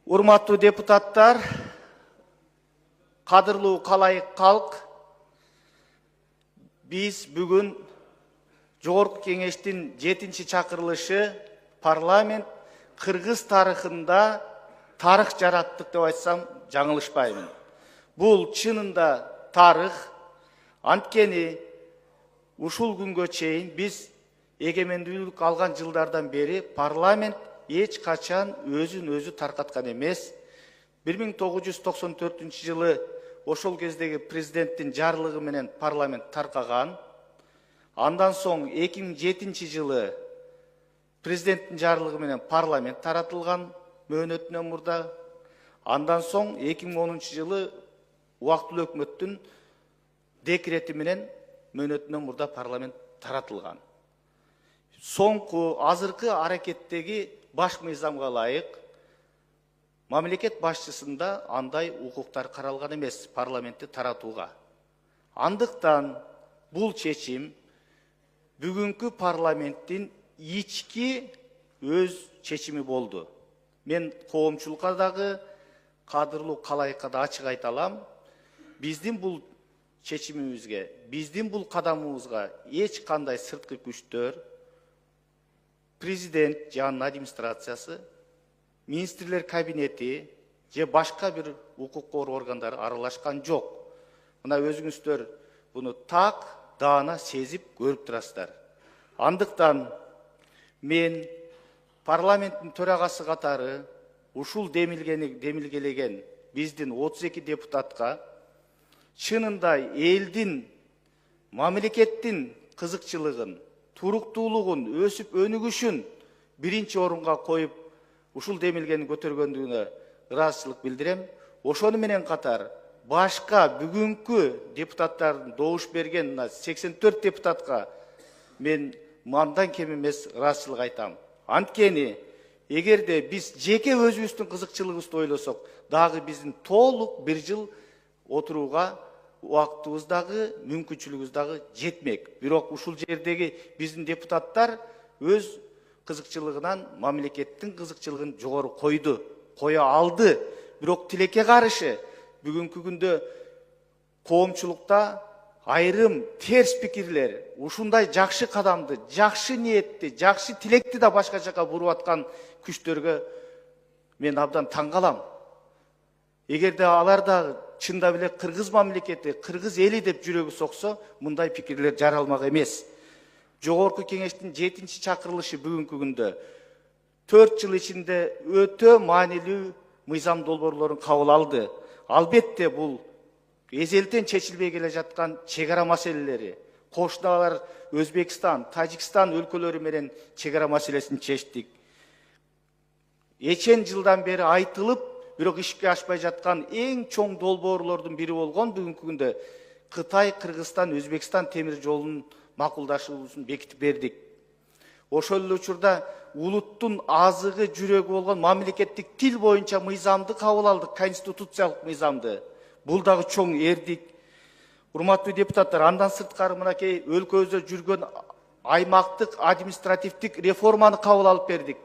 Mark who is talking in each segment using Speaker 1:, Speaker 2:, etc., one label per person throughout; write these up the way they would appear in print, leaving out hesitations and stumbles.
Speaker 1: Урматтуу депутаттар, кадырлуу калайык калк, биз бүгүн Жогорку Кеңештин 7-чи чакырылышы парламент Кыргыз тарыхында тарых жараттык деп айтсам жаңылышпаймын. Бул чынында тарых, анткени ушул күнгө чейин биз эгемендүүлүк алган жылдардан бери парламент эч качан өзүн өзү таркаткан эмес. 1994 жылы ошол кездеги президенттин жарлыгы менен парламент таркаган. Андан соң 2007 жылы президенттин жарлыгы менен парламент таратылган мөөнөтүнөн мурда. Андан соң 2010 жылы убактылуу өкмөттүн декрети менен мөөнөтүнөн мурда парламент таратылган. Соңку азыркы аракеттеги баш мыйзамга ылайык мамлекет башчысында андай укуктар каралган эмес парламентти таратууга. Андыктан бул чечим бүгүнкү парламенттин ички өз чечими болду. Мен коомчулукка дагы, кадырлуу калайыкка да ачык айта алам. Биздин бул чечимибизге, биздин бул кадамыбызга эч кандай сырткы күчтөр, президент же анын администрациясы, министрлер кабинети же башка бир укук коргоо органдары аралашкан жок. Мына өзүңүздөр буну так даана сезип көрүп турасыздар. Андыктан мен парламенттин төрагасы катары ушул демилгелеген биздин 32 депутатка чынында элдин, мамлекеттин кызыкчылыгын, туруктуулугун, өсүп өнүгүшүн биринчи орунга коюп ушул демилгени көтөргөндүгүнө ыраазычылык билдирем. Ошону менен катар башка бүгүнкү депутаттардын добуш берген 84 депутатка мен мандан кем эмес ыраазычылык айтам. Анткени эгерде биз жеке өзүбүздүн кызыкчылыгыбызды ойлосок, дагы биздин толук бир жыл отурууга убактыбыз дагы, мүмкүнчүлүгүбүз дагы жетмек. Бирок ушул жердеги биздин депутаттар өз кызыкчылыгынан мамлекеттин кызыкчылыгын жогору койду, кое алды. Бирок тилекке каршы бүгүнкү күндө коомчулукта айрым терс пикирлер, ушундай жакшы кадамды, жакшы ниетти, жакшы тилекти да башка жака буруп аткан күчтөргө мен абдан таң калам. Эгерде алар да чында беле кыргыз мамлекети, кыргыз эли деп жүрөгү соксо, мындай пикирлер жаралмак эмес. Жогорку Кеңештин 7-чи чакырылышы бүгүнкү күндө 4 жыл ичинде өтө маанилүү мыйзам долбоорлорун кабыл алды. Албетте бул эзелтен чечилбей келе жаткан чек ара маселелери, кошуналар Өзбекстан, Тажикстан өлкөлөрү менен чек ара маселесин чечтик. Эчен жылдан бери айтылып, бирок ишке ашпай жаткан эң чоң долбоорлордун бири болгон бүгүнкү күндө Кытай, Кыргызстан, Өзбекстан темир жолунун макулдашуусун бекитип бердик. Ошол эле учурда улуттун азыгы, жүрөгү болгон мамлекеттик тил боюнча мыйзамды кабыл алдык, конституциялык мыйзамды. Бул дагы чоң эрдик. Урматтуу депутаттар, андан сырткары мынакей өлкөбүздө жүргөн аймактык административдик реформаны кабыл алып бердик.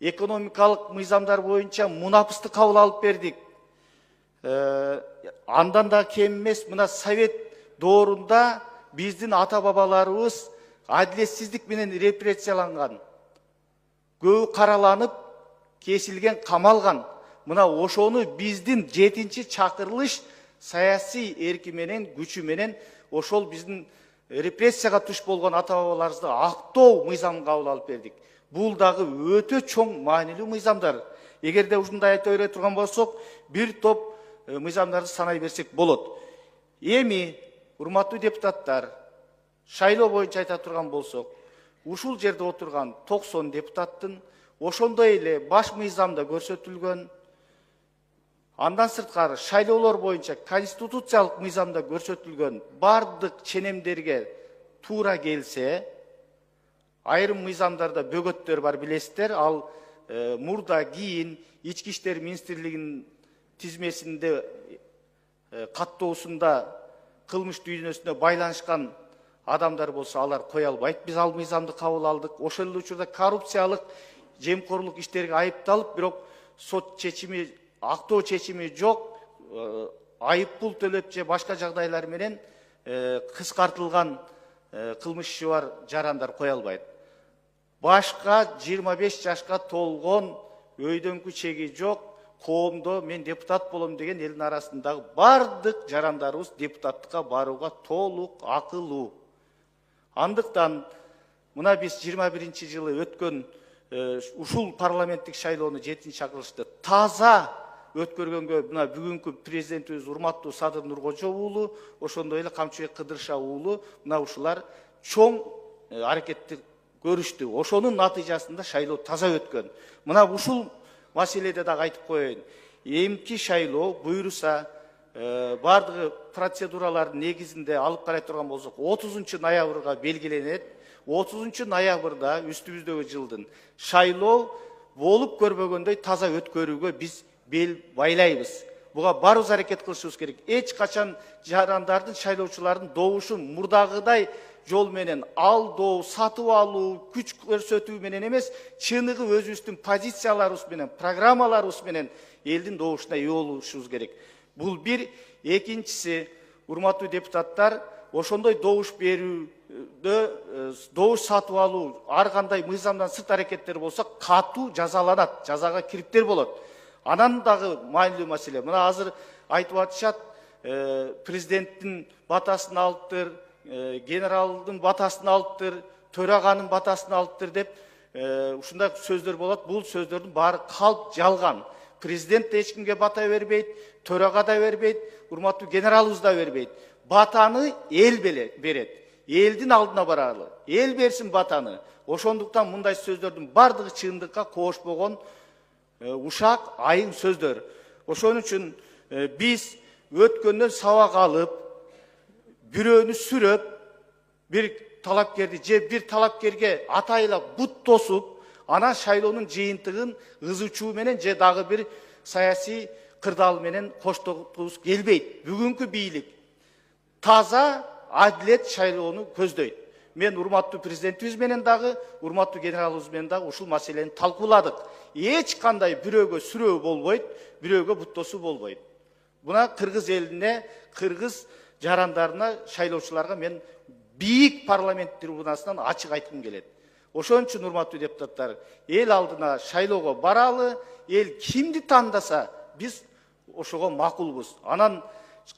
Speaker 1: Экономикалык мыйзамдар боюнча мунапысты кабыл алып бердик. Андан да кем эмес, мына совет доорунда биздин ата бабаларыбыз адилетсиздик менен репрессияланган, көбү караланып, кесилген, камалган. Мына ошону биздин 7-чи чакырылыш саясий эрки менен, күчү менен ошол биздин репрессияга туш болгон ата бабаларыбызды актоо мыйзамын кабыл алып бердик. Бул дагы өтө чоң маанилүү мыйзамдар. Эгерде ушундай айта бере турган болсок, бир топ мыйзамдарды санай берсек болот. Эми, урматтуу депутаттар, шайлоо боюнча айта турган болсок, ушул жерде отурган 90 депутаттын ошондой эле баш мыйзамда көрсөтүлгөн, андан сырткары шайлоолор боюнча конституциялык мыйзамда көрсөтүлгөн бардык ченемдерге туура келсе, айрым мыйзамдарда бөгөттөр бар билесиздер. Ал мурда кийин ички иштер министрлигинин тизмесинде каттоосунда кылмыш дүйнөсүнө байланышкан адамдар болсо, алар кое албайт. Биз ал мыйзамды кабыл алдык. Ошол эле учурда коррупциялык, жемкорлук иштерге айыпталып, бирок сот чечими, актоо чечими жок, айып пул төлөп же башка жагдайлар менен кыскартылган кылмыш иши бар жарандар кое албайт. Башка 25 жашка толгон өйдөнкү чеги жок, коомдо мен депутат болом деген элдин арасындагы бардык жарандарыбыз депутаттыкка барууга толук акылуу. Андыктан мына биз 21-жылы өткөн ушул парламенттик шайлоону 7-чакырылышты таза өткөргөнгө мына бүгүнкү президентибиз урматтуу Садыр Нуркожо уулу, ошондой эле Камчыбек Кыдырша уулу мына ушулар чоң аракетти көрүштү. Ошонун натыйжасында шайлоо таза өткөн. Мына ушул маселеде дагы айтып коеюн. Эмки шайлоо буйруса бардыгы процедуралардын негизинде алып карай турган болсок 30-ноябрга белгиленет. 30-ноябрда үстүбүздөгү жылдын шайлоо болуп көрбөгөндөй таза өткөрүүгө биз бел байлайбыз. Буга барыбыз аракет кылышыбыз керек. Эч качан жарандардын, шайлоочулардын добушун мурдагыдай жол менен алдоо, сатып алуу, күч көрсөтүү менен эмес, чыныгы өзүбүздүн позицияларыбыз менен, программаларыбыз менен элдин добушуна ээ болушубуз керек. Бул бир. Экинчиси, урматтуу депутаттар, ошондой добуш берүүдө, добуш сатып алуу, ар кандай мыйзамдан сырт аракеттер болсо катуу жазаланат, жазага кириптер болот. Анан дагы маанилүү маселе. Мына азыр айтып атышат, президенттин батасын алыптыр, генералдын батасын алыптыр, төраганын батасын алыптыр деп ушундай сөздөр болот. Бул сөздөрдүн баары калп, жалган. Президент да эч кимге бата бербейт, төрага да бербейт, урматтуу генералыбыз да бербейт. Батаны эл берет. Элдин алдына баралы. Эл берсин батаны. Ошондуктан мындай сөздөрдүн бардыгы чындыкка кошпогон ушак, айың сөздөр. Ошон үчүн биз өткөндөн сабак алып, бирөөнү сүрөп, бир талапкерди же бир талапкерге атайлап бут тосуп, анан шайлоонун жыйынтыгын ызычуу менен же дагы бир саясий кырдаал менен коштогубуз келбейт. Бүгүнкү бийлик таза, адилет шайлоону көздөйт. Мен урматтуу президентибиз менен дагы, урматтуу генералыбыз менен дагы ушул маселени талкууладык. Эч кандай бирөөгө сүрөө болбойт, бирөөгө бут тосуу болбойт. Буна кыргыз элине, кыргыз жарандарына, шайлоочуларга мен бийик парламент трибунасынан ачык айткым келет. Ошон үчүн урматтуу депутаттар, эл алдына шайлоого баралы, эл кимди тандаса, биз ошого макулбуз. Анан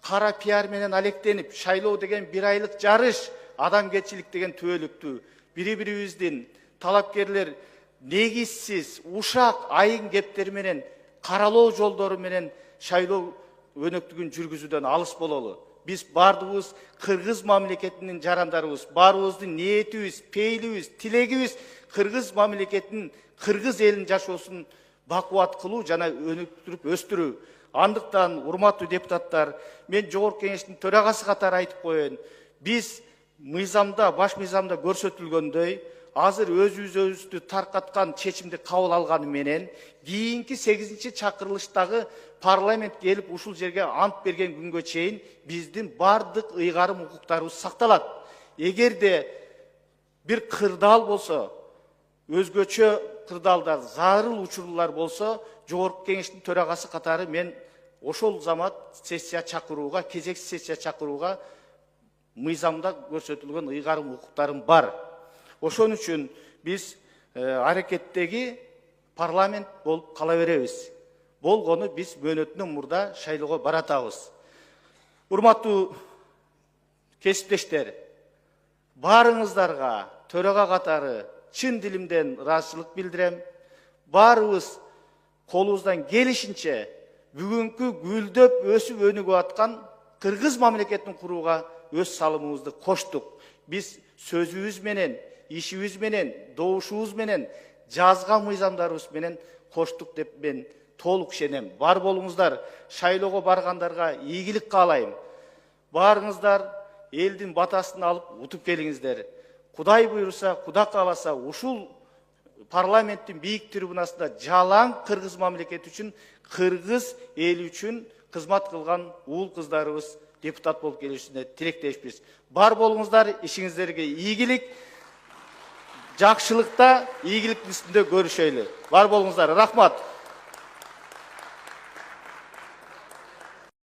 Speaker 1: кара пиар менен алектенип, шайлоо деген бир айлык жарыш, адамгерчилик деген түбөлүктүү, бири-бирибиздин талапкерлер негизсиз, ушак, айың кептери менен, каралоо жолдору менен шайлоо өнөктүгүн жүргүзүүдөн алыс бололу. Биз бардыгыбыз кыргыз мамлекетинин жарандарыбыз, баарыбыздын ниетибиз, пейлибиз, тилегибиз кыргыз мамлекетинин, кыргыз элинин жашоосун бакубат кылуу жана өнүктүрүп өстүрүү. Андыктан, урматтуу депутаттар, мен Жогорку Кеңештин төрагасы катары айтып коеюн. Биз мыйзамда, баш мыйзамда көрсөтүлгөндөй, азыр өзүбүздү таркаткан чечимди кабыл алганы менен, кийинки 8-чакырылыштагы парламент келип ушул жерге ант берген күнгө чейин биздин бардык ыйгарым укуктарыбыз сакталат. Эгерде бир кырдаал болсо, өзгөчө кырдаалдар, зарыл учурлар болсо, Жогорку Кеңештин төрагасы катары мен ошол замат сессия чакырууга, кезексиз сессия чакырууга мыйзамда көрсөтүлгөн ыйгарым укуктарым бар. Ошон үчүн биз аракеттеги парламент болуп кала беребиз. Болгону биз мөөнөтүнөн мурда шайлоого баратабыз. Урматтуу кесиптештер, баарыңыздарга төрага катары чын дилимден ыраазычылык билдирем. Баарыбыз колубуздан келишинче бүгүнкү гүлдөп өсүп өнүгүп аткан кыргыз мамлекетин курууга өз салымыбызды коштук. Биз сөзүбүз менен, ишибиз менен, добушубуз менен, жазган мыйзамдарыбыз менен коштук деп мен толук ишенем. Бар болуңуздар, шайлоого баргандарга ийгилик каалайм. Баарыңыздар элдин батасын алып утуп келиңиздер. Кудай буйруса, Куда кааласа, ушул парламенттин бийик трибунасында жалаң кыргыз мамлекети үчүн, кыргыз эли үчүн кызмат кылган уул кыздарыбыз депутат болуп келишине тилектешпиз. Бар болуңуздар, ишиңиздерге ийгилик, жакшылыкта, ийгиликтин үстүндө көрүшөйлү. Бар болуңуздар, рахмат.